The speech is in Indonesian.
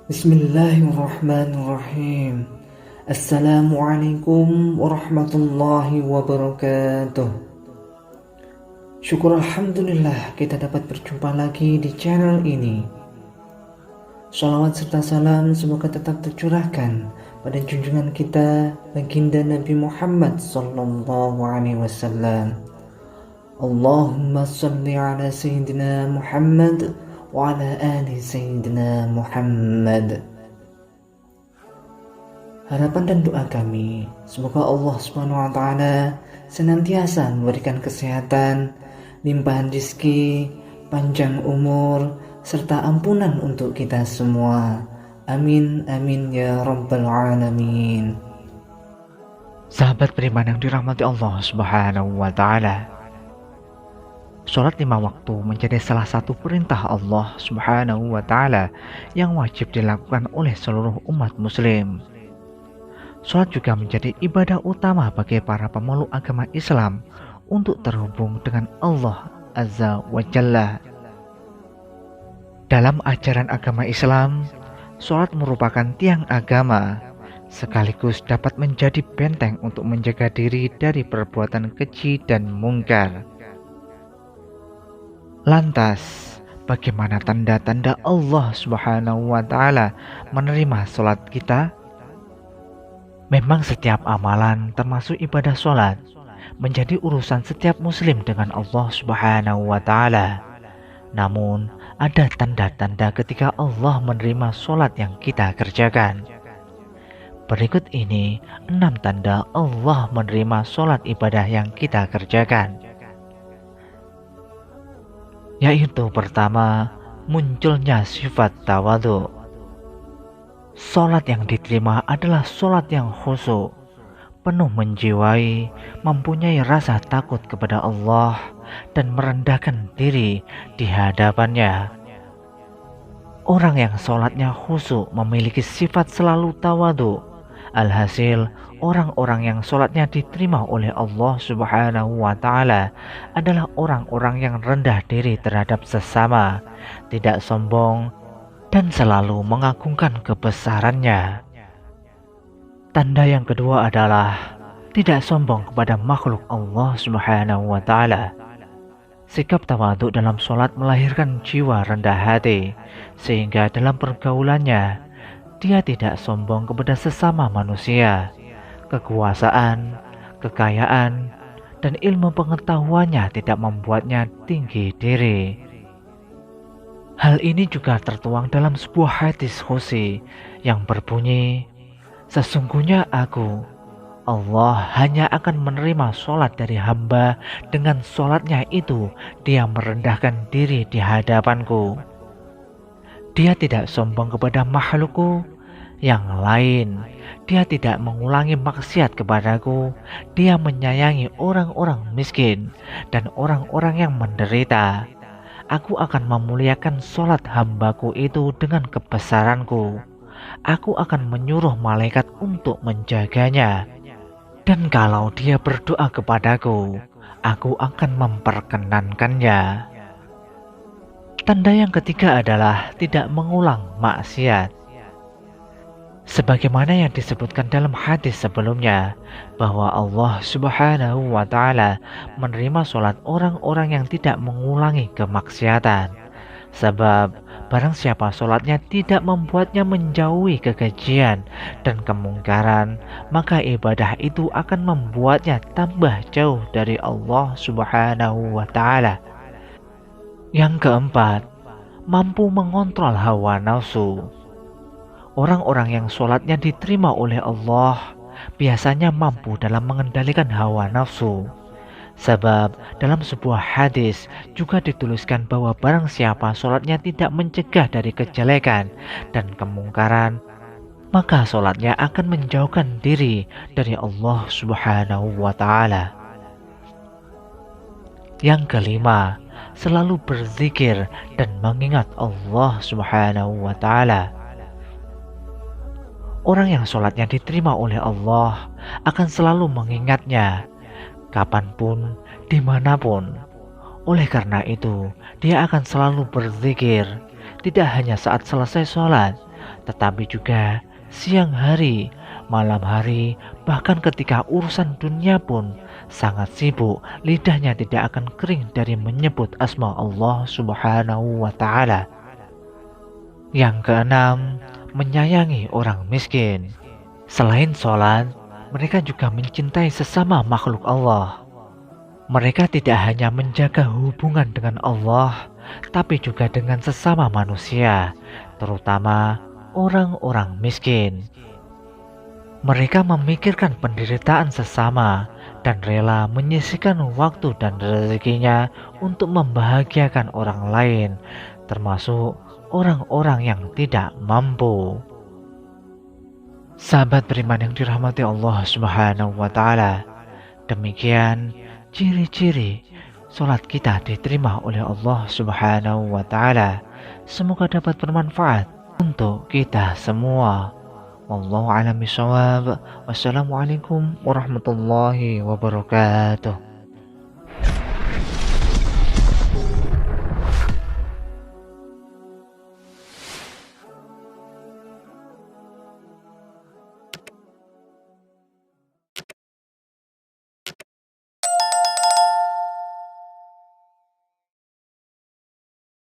Bismillahirrahmanirrahim. Assalamualaikum warahmatullahi wabarakatuh. Syukur Alhamdulillah kita dapat berjumpa lagi di channel ini. Shalawat serta salam semoga tetap tercurahkan pada junjungan kita baginda Nabi Muhammad sallallahu alaihi wasallam. Allahumma salli ala Sayyidina Muhammad wa ala ali Sayyidina Muhammad. Harapan dan doa kami, semoga Allah Subhanahu wa taala senantiasa memberikan kesehatan, limpahan rezeki, panjang umur, serta ampunan untuk kita semua. Amin amin ya rabbal alamin. Sahabat beriman yang dirahmati Allah Subhanahu wa taala. Salat 5 waktu menjadi salah satu perintah Allah Subhanahu wa taala yang wajib dilakukan oleh seluruh umat muslim. Salat juga menjadi ibadah utama bagi para pemeluk agama Islam untuk terhubung dengan Allah Azza wa Jalla. Dalam ajaran agama Islam, salat merupakan tiang agama, sekaligus dapat menjadi benteng untuk menjaga diri dari perbuatan keji dan mungkar. Lantas, bagaimana tanda-tanda Allah Subhanahu wa taala menerima salat kita? Memang setiap amalan termasuk ibadah salat menjadi urusan setiap muslim dengan Allah Subhanahu wa taala. Namun, ada tanda-tanda ketika Allah menerima salat yang kita kerjakan. Berikut ini 6 tanda Allah menerima salat ibadah yang kita kerjakan. Yaitu pertama, munculnya sifat tawadhu. Salat yang diterima adalah salat yang khusyuk, penuh menjiwai, mempunyai rasa takut kepada Allah dan merendahkan diri di hadapannya. Orang yang salatnya khusyuk memiliki sifat selalu tawadhu. Alhasil, orang-orang yang salatnya diterima oleh Allah Subhanahu wa taala adalah orang-orang yang rendah diri terhadap sesama, tidak sombong, dan selalu mengagungkan kebesarannya. Tanda yang kedua adalah tidak sombong kepada makhluk Allah Subhanahu wa taala. Sikap tawadhu dalam salat melahirkan jiwa rendah hati, sehingga dalam pergaulannya dia tidak sombong kepada sesama manusia. Kekuasaan, kekayaan, dan ilmu pengetahuannya tidak membuatnya tinggi diri. Hal ini juga tertuang dalam sebuah hadis qudsi yang berbunyi, "Sesungguhnya aku, Allah hanya akan menerima salat dari hamba dengan salatnya itu dia merendahkan diri di hadapanku. Dia tidak sombong kepada makhlukku yang lain. Dia tidak mengulangi maksiat kepadaku. Dia menyayangi orang-orang miskin dan orang-orang yang menderita. Aku akan memuliakan salat hambaku itu dengan kebesaranku. Aku akan menyuruh malaikat untuk menjaganya. Dan kalau dia berdoa kepadaku, aku akan memperkenankannya." Tanda yang ketiga adalah tidak mengulang maksiat. Sebagaimana yang disebutkan dalam hadis sebelumnya, bahwa Allah Subhanahu wa taala menerima salat orang-orang yang tidak mengulangi kemaksiatan. Sebab barang siapa salatnya tidak membuatnya menjauhi kekejian dan kemungkaran, maka ibadah itu akan membuatnya tambah jauh dari Allah Subhanahu wa taala. Yang keempat, mampu mengontrol hawa nafsu. Orang-orang yang sholatnya diterima oleh Allah biasanya mampu dalam mengendalikan hawa nafsu. Sebab dalam sebuah hadis juga dituliskan bahwa barang siapa sholatnya tidak mencegah dari kejelekan dan kemungkaran, maka sholatnya akan menjauhkan diri dari Allah Subhanahu wa taala. Yang kelima, selalu berzikir dan mengingat Allah Subhanahu wa taala. Orang yang sholatnya diterima oleh Allah akan selalu mengingatnya kapanpun, dimanapun. Oleh karena itu, dia akan selalu berzikir, tidak hanya saat selesai sholat, tetapi juga siang hari, malam hari, bahkan ketika urusan dunia pun sangat sibuk, lidahnya tidak akan kering dari menyebut asma Allah Subhanahu wa Ta'ala. Yang keenam, menyayangi orang miskin. Selain sholat, mereka juga mencintai sesama makhluk Allah. Mereka tidak hanya menjaga hubungan dengan Allah, tapi juga dengan sesama manusia, terutama orang-orang miskin. Mereka memikirkan penderitaan sesama dan rela menyisihkan waktu dan rezekinya untuk membahagiakan orang lain, termasuk orang-orang yang tidak mampu. Sahabat beriman yang dirahmati Allah Subhanahu wa Ta'ala, demikian ciri-ciri sholat kita diterima oleh Allah Subhanahu wa Ta'ala. Semoga dapat bermanfaat untuk kita semua. Wallahu a'lam bishawab. Wassalamualaikum warahmatullahi wabarakatuh.